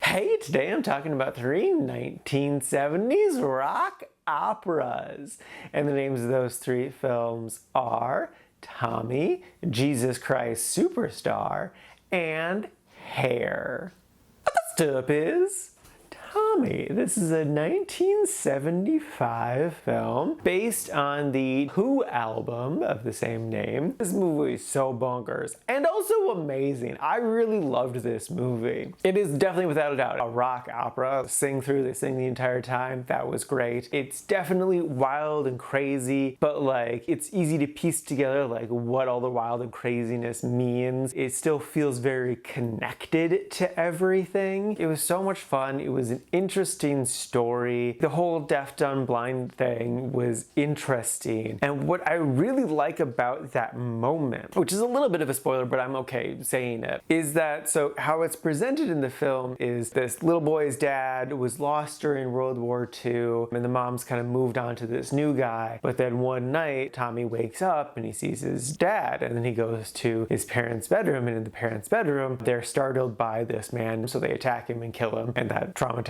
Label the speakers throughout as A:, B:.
A: Hey, today I'm talking about three 1970s rock operas. And the names of those three films are Tommy, Jesus Christ Superstar, and Hair. What the stuff is Tommy. This is a 1975 film based on the Who album of the same name. This movie is so bonkers and also amazing. I really loved this movie. It is definitely, without a doubt, a rock opera. They sing the entire time. That was great. It's definitely wild and crazy, but like it's easy to piece together like what all the wild and craziness means. It still feels very connected to everything. It was so much fun. It was an interesting story. The whole deaf, dumb, blind thing was interesting. And what I really like about that moment, which is a little bit of a spoiler, but I'm okay saying it, is that so how it's presented in the film is this little boy's dad was lost during World War II, and the mom's kind of moved on to this new guy. But then one night, Tommy wakes up and he sees his dad, and then he goes to his parents' bedroom, and in the parents' bedroom, they're startled by this man, so they attack him and kill him, and that traumatizes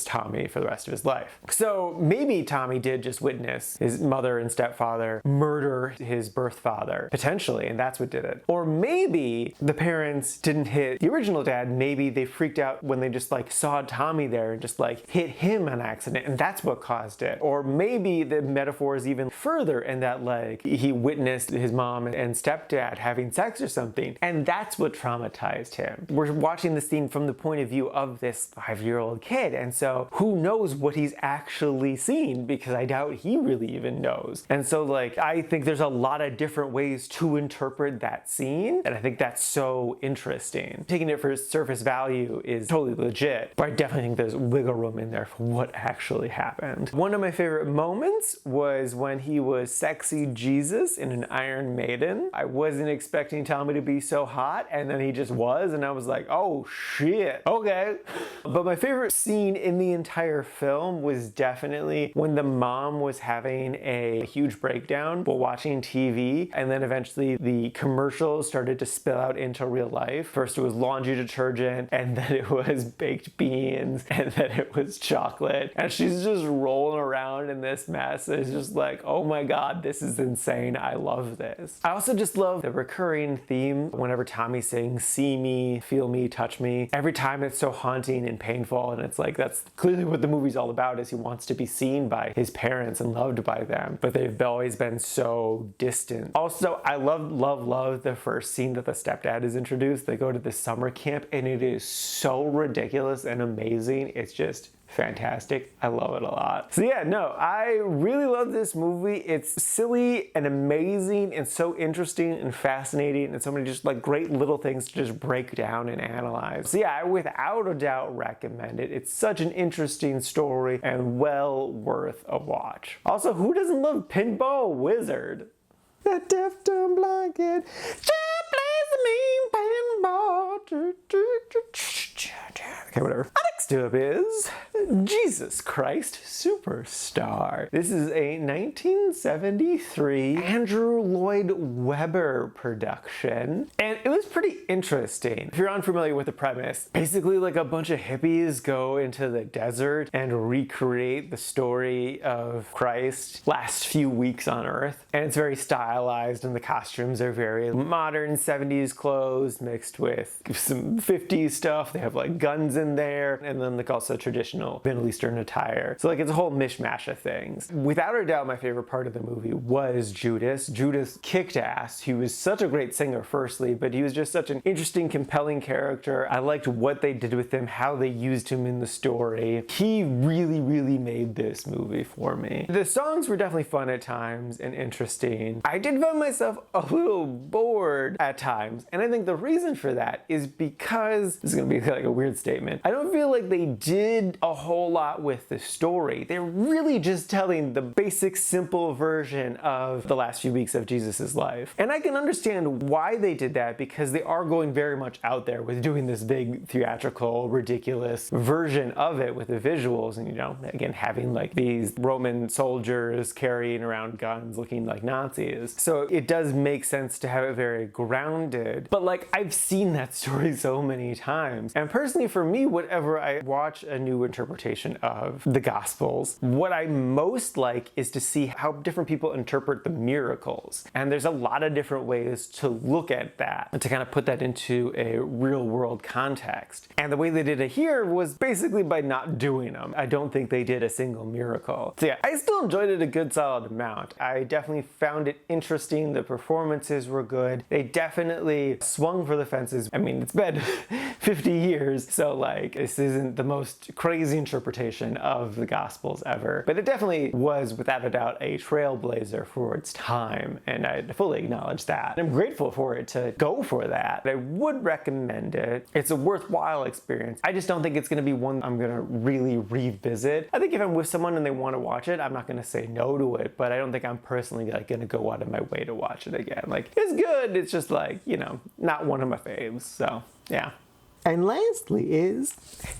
A: Tommy for the rest of his life. So maybe Tommy did just witness his mother and stepfather murder his birth father, potentially, and that's what did it. Or maybe the parents didn't hit the original dad, maybe they freaked out when they just like saw Tommy there and just like hit him on accident, and that's what caused it. Or maybe the metaphor is even further in that like he witnessed his mom and stepdad having sex or something, and that's what traumatized him. We're watching this scene from the point of view of this 5-year-old kid, and so who knows what he's actually seen, because I doubt he really even knows. And so like I think there's a lot of different ways to interpret that scene, and I think that's so interesting. Taking it for surface value is totally legit, but I definitely think there's wiggle room in there for what actually happened. One of my favorite moments was when he was sexy Jesus in an Iron Maiden. I wasn't expecting Tommy to be so hot, and then he just was, and I was like, oh shit, okay. But my favorite scene in the entire film was definitely when the mom was having a huge breakdown while watching TV, and then eventually the commercials started to spill out into real life. First it was laundry detergent, and then it was baked beans, and then it was chocolate, and she's just rolling around in this mess. It's just like, oh my god, this is insane. I love this. I also just love the recurring theme whenever Tommy sings "See me, feel me, touch me." Every time it's so haunting and painful, and it's like that's clearly what the movie's all about, is he wants to be seen by his parents and loved by them, but they've always been so distant. Also, I love the first scene that the stepdad is introduced. They go to this summer camp, and it is so ridiculous and amazing. It's just fantastic. I love it a lot. So yeah, no, I really love this movie. It's silly and amazing and so interesting and fascinating, and so many just like great little things to just break down and analyze. So yeah, I without a doubt recommend it. It's such an interesting story and well worth a watch. Also, who doesn't love Pinball Wizard? That deaf, dumb, blind kid just plays the mean pinball. Okay, whatever. Next up is Jesus Christ Superstar. This is a 1973 Andrew Lloyd Webber production, and it was pretty interesting. If you're unfamiliar with the premise, basically like a bunch of hippies go into the desert and recreate the story of Christ's last few weeks on earth, and it's very stylized, and the costumes are very modern 70s clothes mixed with some 50s stuff. They have like guns in there, and then like also traditional Middle Eastern attire. So like it's a whole mishmash of things. Without a doubt, my favorite part of the movie was Judas. Judas kicked ass. He was such a great singer firstly, but he was just such an interesting, compelling character. I liked what they did with him, how they used him in the story. He really made this movie for me. The songs were definitely fun at times and interesting. I did find myself a little bored at times, and I think the reason for that is because, this is gonna be like a weird statement, I don't feel like they did a whole lot with the story. They're really just telling the basic, simple version of the last few weeks of Jesus' life. And I can understand why they did that, because they are going very much out there with doing this big, theatrical, ridiculous version of it with the visuals, and you know, again, having like these Roman soldiers carrying around guns looking like Nazis. So it does make sense to have it very grounded, but like I've seen that story so many times. And personally for me, whatever I I watch a new interpretation of the Gospels, what I most like is to see how different people interpret the miracles. And there's a lot of different ways to look at that and to kind of put that into a real world context. And the way they did it here was basically by not doing them. I don't think they did a single miracle. So yeah, I still enjoyed it a good solid amount. I definitely found it interesting. The performances were good. They definitely swung for the fences. I mean, it's been 50 years, so like this isn't the most crazy interpretation of the Gospels ever, but it definitely was without a doubt a trailblazer for its time, and I fully acknowledge that. I'm grateful for it to go for that. I would recommend it. It's a worthwhile experience. I just don't think it's going to be one I'm going to really revisit. I think if I'm with someone and they want to watch it, I'm not going to say no to it, but I don't think I'm personally like going to go out of my way to watch it again. Like, it's good, it's just like, you know, not one of my faves, so yeah. And lastly is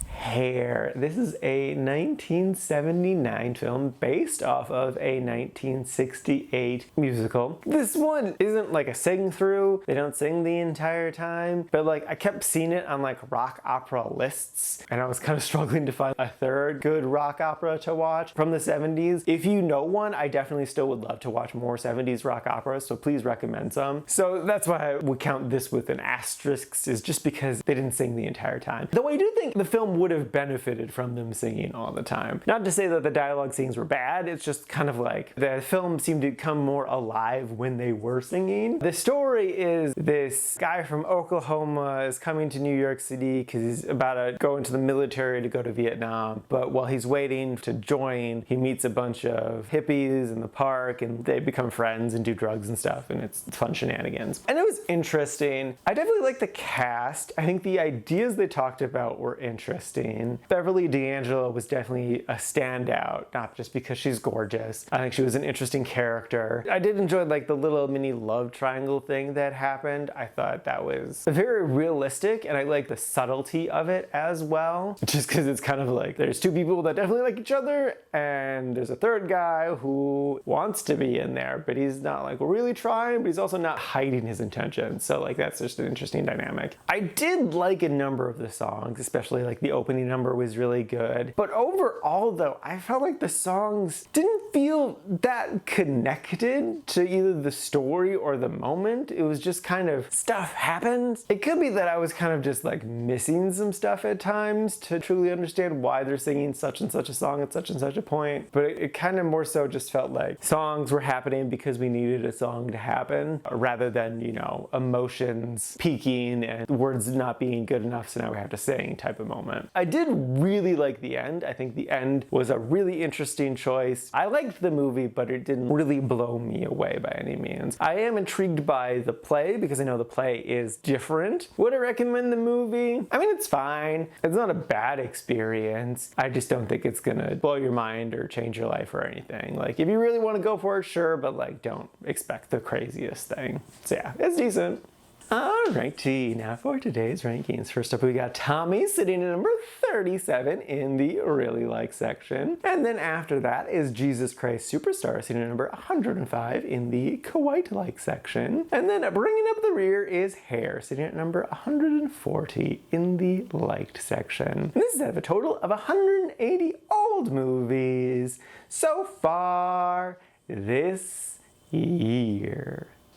A: Hair. This is a 1979 film based off of a 1968 musical. This one isn't like a sing through. They don't sing the entire time, but like I kept seeing it on like rock opera lists, and I was kind of struggling to find a third good rock opera to watch from the 70s. If you know one, I definitely still would love to watch more 70s rock operas, so please recommend some. So that's why I would count this with an asterisk, is just because they didn't sing the entire time. Though I do think the film would have benefited from them singing all the time. Not to say that the dialogue scenes were bad, it's just kind of like the film seemed to come more alive when they were singing. The story is this guy from Oklahoma is coming to New York City because he's about to go into the military to go to Vietnam, but while he's waiting to join, he meets a bunch of hippies in the park and they become friends and do drugs and stuff, and it's fun shenanigans. And it was interesting. I definitely like the cast. I think the ideas they talked about were interesting. Beverly D'Angelo was definitely a standout, not just because she's gorgeous. I think she was an interesting character. I did enjoy like the little mini love triangle thing that happened. I thought that was very realistic, and I like the subtlety of it as well. Just because it's kind of like there's two people that definitely like each other, and there's a third guy who wants to be in there, but he's not like really trying, but he's also not hiding his intentions. So like that's just an interesting dynamic. I did like a number of the songs, especially like the opening number was really good. But overall though, I felt like the songs didn't feel that connected to either the story or the moment. It was just kind of stuff happened. It could be that I was kind of just like missing some stuff at times to truly understand why they're singing such and such a song at such and such a point. But it kind of more so just felt like songs were happening because we needed a song to happen rather than, you know, emotions peaking and words not being good enough, so now we have to sing type of moment. I did really like the end. I think the end was a really interesting choice. I liked the movie, but it didn't really blow me away by any means. I am intrigued by the play because I know the play is different. Would I recommend the movie? I mean, it's fine. It's not a bad experience. I just don't think it's gonna blow your mind or change your life or anything. Like, if you really want to go for it, sure, but like, don't expect the craziest thing. So yeah, it's decent. Alrighty, now for today's rankings. First up, we got Tommy sitting at number 37 in the really like section. And then after that is Jesus Christ Superstar sitting at number 105 in the quite like section. And then bringing up the rear is Hair sitting at number 140 in the liked section. And this is out of a total of 180 old movies so far this year.